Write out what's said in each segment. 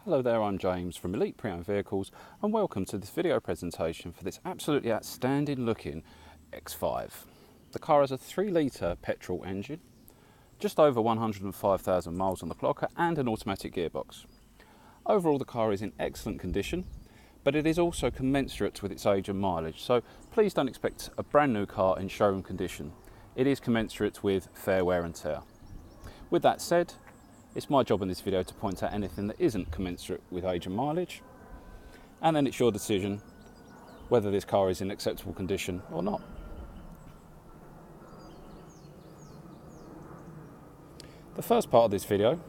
Hello there, I'm James from Elite Pre-Owned Vehicles and welcome to this video presentation for this absolutely outstanding looking X5. The car has a 3-litre petrol engine, just over 105,000 miles on the clock and an automatic gearbox. Overall the car is in excellent condition, but it is also commensurate with its age and mileage, so please don't expect a brand new car in showroom condition. It is commensurate with fair wear and tear. With that said, it's my job in this video to point out anything that isn't commensurate with age and mileage, and then it's your decision whether this car is in acceptable condition or not. The first part of this video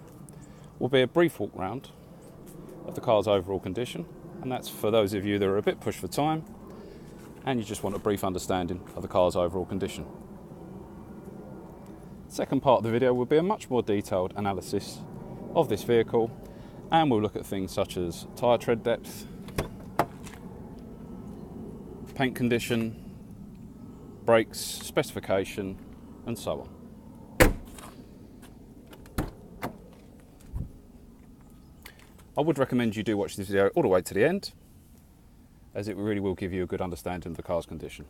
will be a brief walk round of the car's overall condition, and that's for those of you that are a bit pushed for time and you just want a brief understanding of the car's overall condition. Second part of the video will be a much more detailed analysis of this vehicle, and we'll look at things such as tyre tread depth, paint condition, brakes, specification and so on. I would recommend you do watch this video all the way to the end, as it really will give you a good understanding of the car's condition.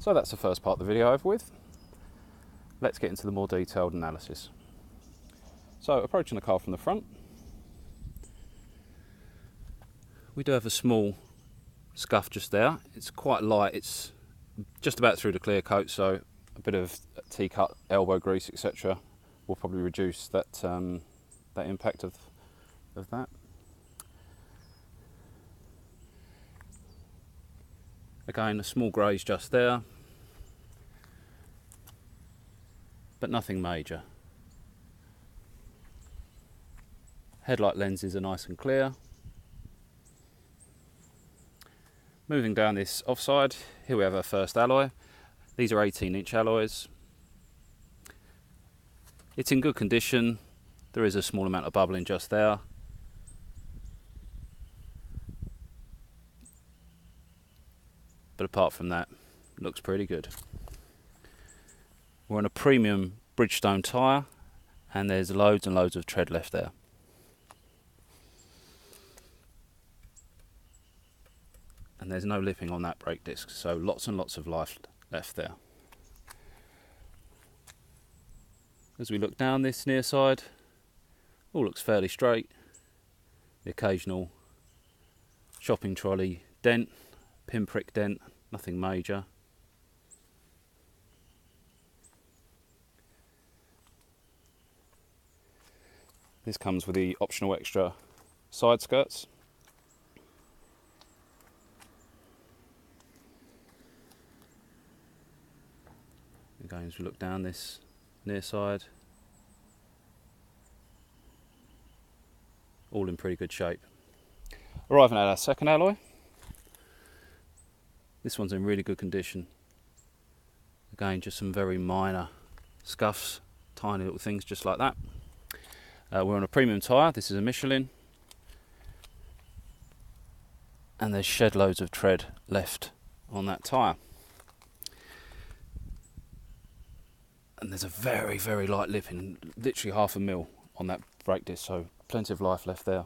So that's the first part of the video over with. Let's get into the more detailed analysis. So approaching the car from the front, we do have a small scuff just there. It's quite light, it's just about through the clear coat, so a bit of T-cut, elbow grease, etc. will probably reduce that, that impact of that. Again, a small graze just there, but nothing major. Headlight lenses are nice and clear. Moving down this offside, here we have our first alloy. These are 18-inch alloys. It's in good condition. There is a small amount of bubbling just there. But apart from that, it looks pretty good. We're on a premium Bridgestone tyre, and there's loads and loads of tread left there. And there's no lipping on that brake disc, so lots and lots of life left there. As we look down this near side, all looks fairly straight. The occasional shopping trolley dent, pinprick dent, nothing major. This comes with the optional extra side skirts. Again, as we look down this near side, all in pretty good shape. Arriving at our second alloy. This one's in really good condition. Again, just some very minor scuffs, tiny little things just like that. We're on a premium tyre, this is a Michelin, and there's shed loads of tread left on that tyre. And there's a very, very light lipping, literally 0.5 mil on that brake disc, so plenty of life left there.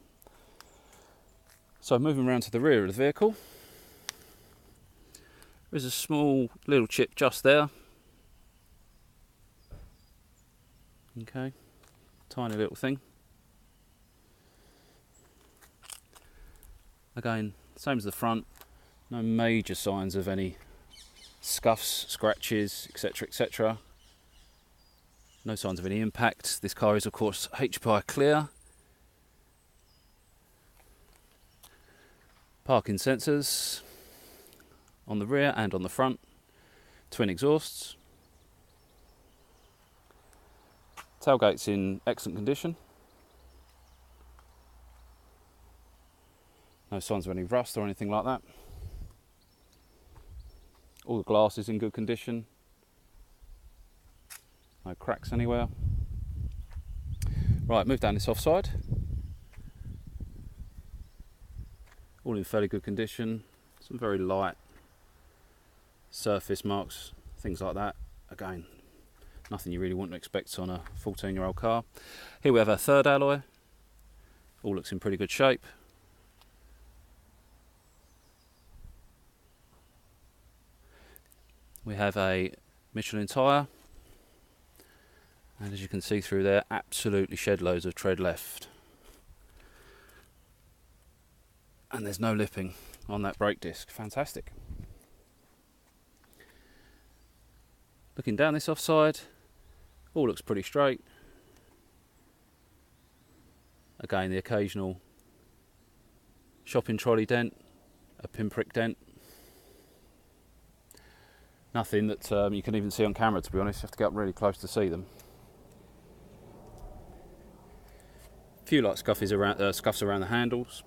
So moving around to the rear of the vehicle, there's a small little chip just there. Okay, tiny little thing. Again, same as the front, no major signs of any scuffs, scratches, etc, etc. No signs of any impact. This car is of course HPI clear. Parking sensors on the rear and on the front. Twin exhausts. Tailgate's in excellent condition. No signs of any rust or anything like that. All the glass is in good condition. No cracks anywhere. Right, move down this offside. All in fairly good condition. Some very light surface marks, things like that. Again, Nothing you really wouldn't expect on a 14-year-old car. Here we have our third alloy. All looks in pretty good shape. We have a Michelin tyre, and as you can see through there, absolutely shed loads of tread left. And there's no lipping on that brake disc. Fantastic. Looking down this offside, all looks pretty straight. Again, the occasional shopping trolley dent, a pinprick dent. Nothing that you can even see on camera, to be honest. You have to get up really close to see them. A few light scuffs around the handles.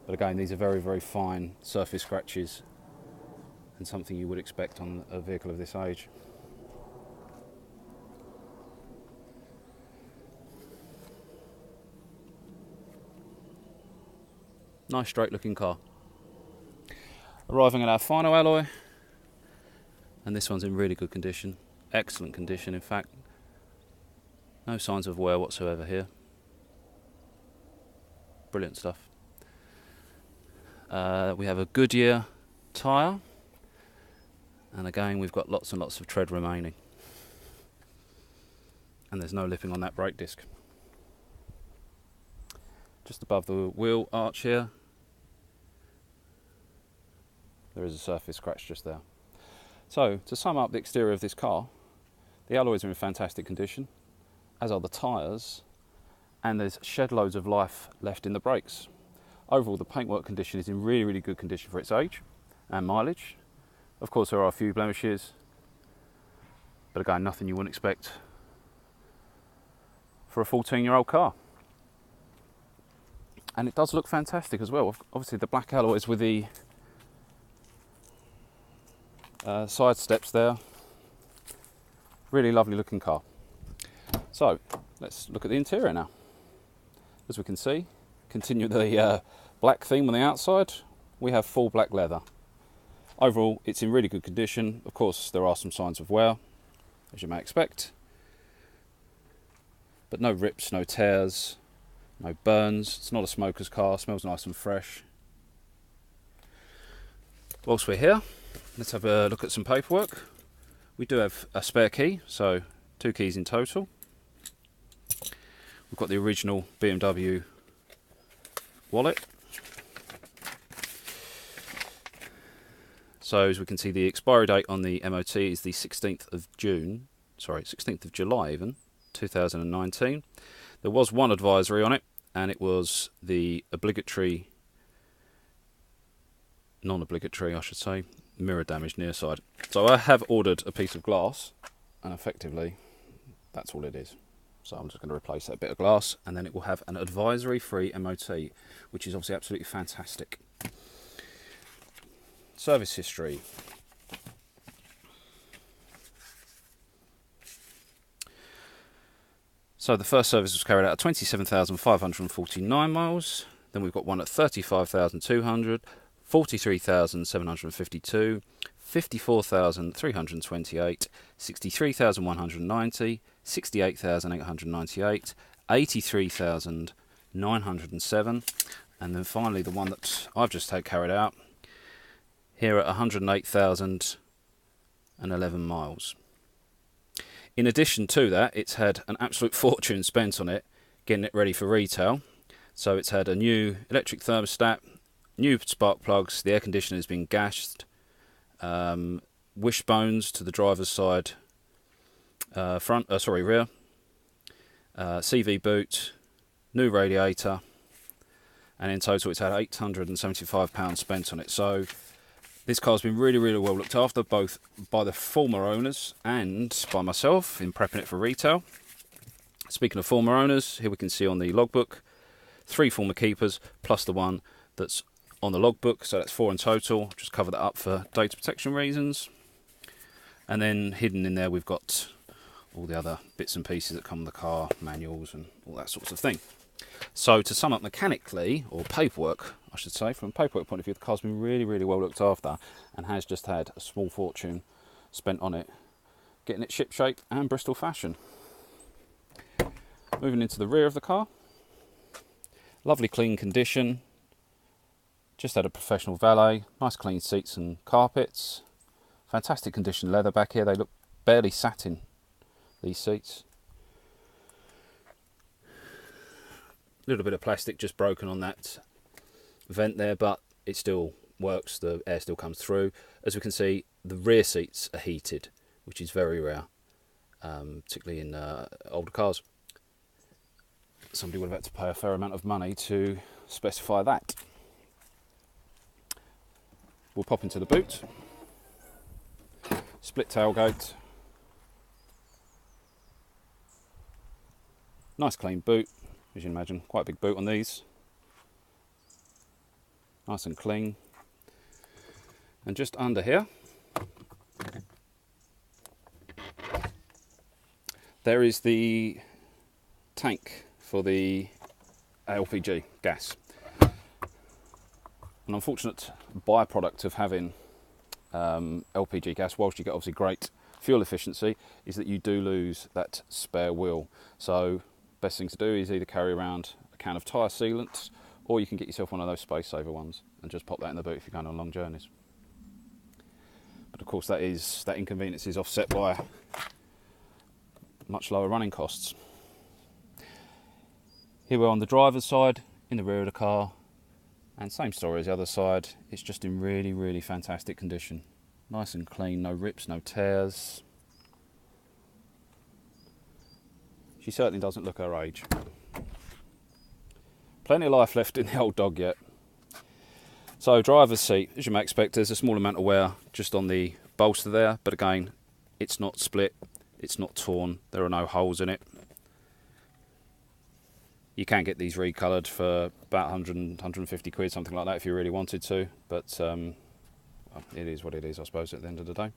But again, these are very, very fine surface scratches and something you would expect on a vehicle of this age. Nice straight looking car. Arriving at our final alloy, and this one's in really good condition, excellent condition in fact, no signs of wear whatsoever here, brilliant stuff. We have a Goodyear tyre, and again we've got lots and lots of tread remaining, and there's no lipping on that brake disc. Just above the wheel arch here, there is a surface scratch just there. So, to sum up the exterior of this car, the alloys are in fantastic condition, as are the tyres, and there's shed loads of life left in the brakes. Overall, the paintwork condition is in really, really good condition for its age and mileage. Of course, there are a few blemishes, but again, nothing you wouldn't expect for a 14-year-old car. And it does look fantastic as well. Obviously, the black alloys with the side steps there. Really lovely looking car. So let's look at the interior now. As we can see, continue the black theme on the outside. We have full black leather. Overall, it's in really good condition. Of course, there are some signs of wear, as you may expect, but no rips, no tears, no burns. It's not a smoker's car. Smells nice and fresh. Whilst we're here, let's have a look at some paperwork. We do have a spare key, so 2 keys in total. We've got the original BMW wallet. So as we can see, the expiry date on the MOT is the 16th of July even, 2019. There was one advisory on it, and it was the non-obligatory, I should say, mirror damage near side. So I have ordered a piece of glass, and effectively that's all it is. So I'm just going to replace that bit of glass, and then it will have an advisory-free MOT, which is obviously absolutely fantastic. Service history. So the first service was carried out at 27,549 miles. Then we've got one at 35,200, 43,752, 54,328, 63,190, 68,898, 83,907, and then finally the one that I've just had carried out here at 108,011 miles. In addition to that, it's had an absolute fortune spent on it, getting it ready for retail. So it's had a new electric thermostat, new spark plugs, the air conditioner has been gashed, wishbones to the driver's side rear, CV boot, new radiator, and in total it's had £875 spent on it. So this car's been really, really well looked after, both by the former owners and by myself in prepping it for retail. Speaking of former owners, here we can see on the logbook 3 former keepers plus the one that's on the logbook, so that's 4 in total. Just cover that up for data protection reasons. And then hidden in there we've got all the other bits and pieces that come with the car, manuals and all that sorts of thing. So to sum up mechanically, or paperwork I should say. From a paperwork point of view, the car's been really, really well looked after and has just had a small fortune spent on it, getting it ship-shape and Bristol fashion. Moving into the rear of the car. Lovely clean condition. Just had a professional valet. Nice clean seats and carpets. Fantastic condition leather back here. They look barely satin, these seats. A little bit of plastic just broken on that vent there, but it still works. The air still comes through. As we can see, the rear seats are heated, which is very rare, particularly in older cars. Somebody would have had to pay a fair amount of money to specify that. We'll pop into the boot. Split tailgate. Nice clean boot, as you can imagine. Quite a big boot on these. Nice and clean. And just under here, there is the tank for the LPG gas. An unfortunate byproduct of having LPG gas, whilst you get obviously great fuel efficiency, is that you do lose that spare wheel. So best thing to do is either carry around a can of tyre sealant, or you can get yourself one of those space saver ones and just pop that in the boot if you're going on long journeys. But of course that inconvenience is offset by much lower running costs. Here we're on the driver's side, in the rear of the car, and same story as the other side. It's just in really, really fantastic condition. Nice and clean, no rips, no tears. She certainly doesn't look her age. Plenty of life left in the old dog yet. So driver's seat, as you may expect, there's a small amount of wear just on the bolster there, but again, it's not split, it's not torn, there are no holes in it. You can get these recoloured for about 100, 150 quid, something like that, if you really wanted to, but well, it is what it is, I suppose, at the end of the day.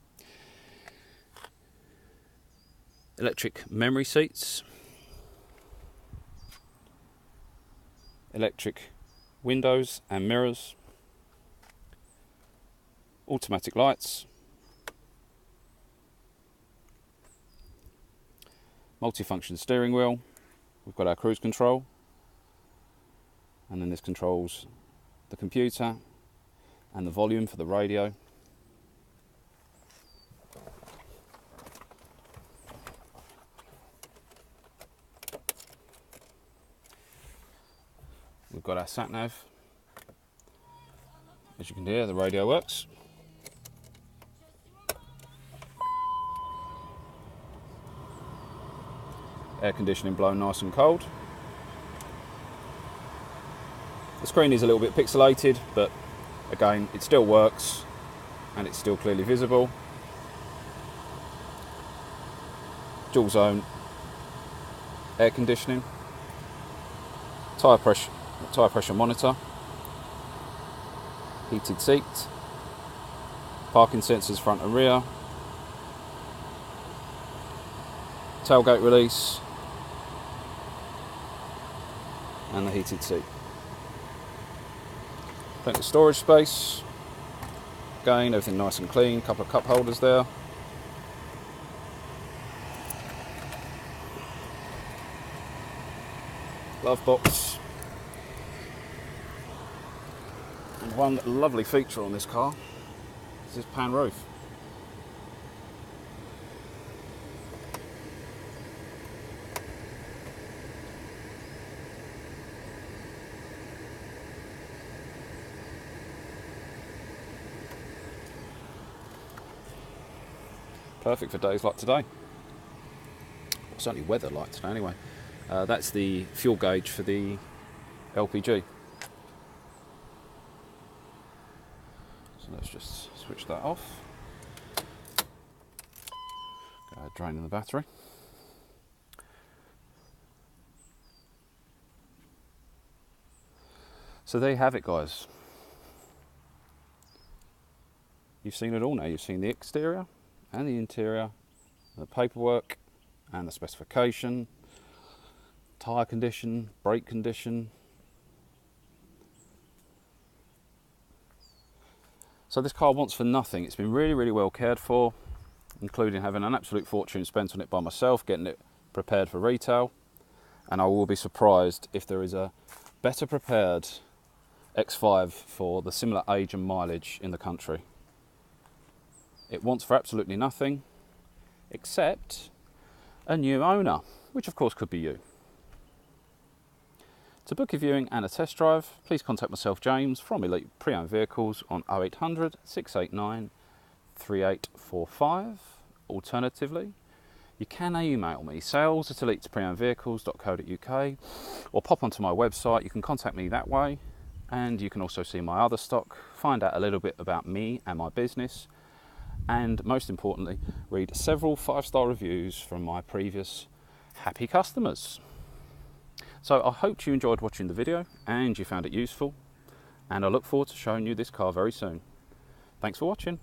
Electric memory seats. Electric windows and mirrors. Automatic lights. Multifunction steering wheel. We've got our cruise control. And then this controls the computer and the volume for the radio. We've got our sat nav. As you can hear, the radio works. Air conditioning blown nice and cold. The screen is a little bit pixelated, but again, it still works and it's still clearly visible. Dual zone air conditioning. Tyre pressure monitor. Heated seat. Parking sensors front and rear. Tailgate release. And the heated seat. Plenty of storage space. Again, everything nice and clean. Couple of cup holders there. Glove box. And one lovely feature on this car is this pan roof. Perfect for days like today. Certainly weather like today anyway. That's the fuel gauge for the LPG. So let's just switch that off. Draining the battery. So there you have it, guys. You've seen it all now. You've seen the exterior and the interior, the paperwork and the specification, tyre condition, brake condition. So this car wants for nothing. It's been really, really well cared for, including having an absolute fortune spent on it by myself, getting it prepared for retail. And I will be surprised if there is a better prepared X5 for the similar age and mileage in the country. It wants for absolutely nothing, except a new owner, which of course could be you. To book a viewing and a test drive, please contact myself, James, from Elite Pre-Owned Vehicles on 0800 689 3845. Alternatively, you can email me, sales@elitespreownedvehicles.co.uk, or pop onto my website. You can contact me that way, and you can also see my other stock, find out a little bit about me and my business, and most importantly, read several 5-star reviews from my previous happy customers. So I hope you enjoyed watching the video and you found it useful, and I look forward to showing you this car very soon. Thanks for watching.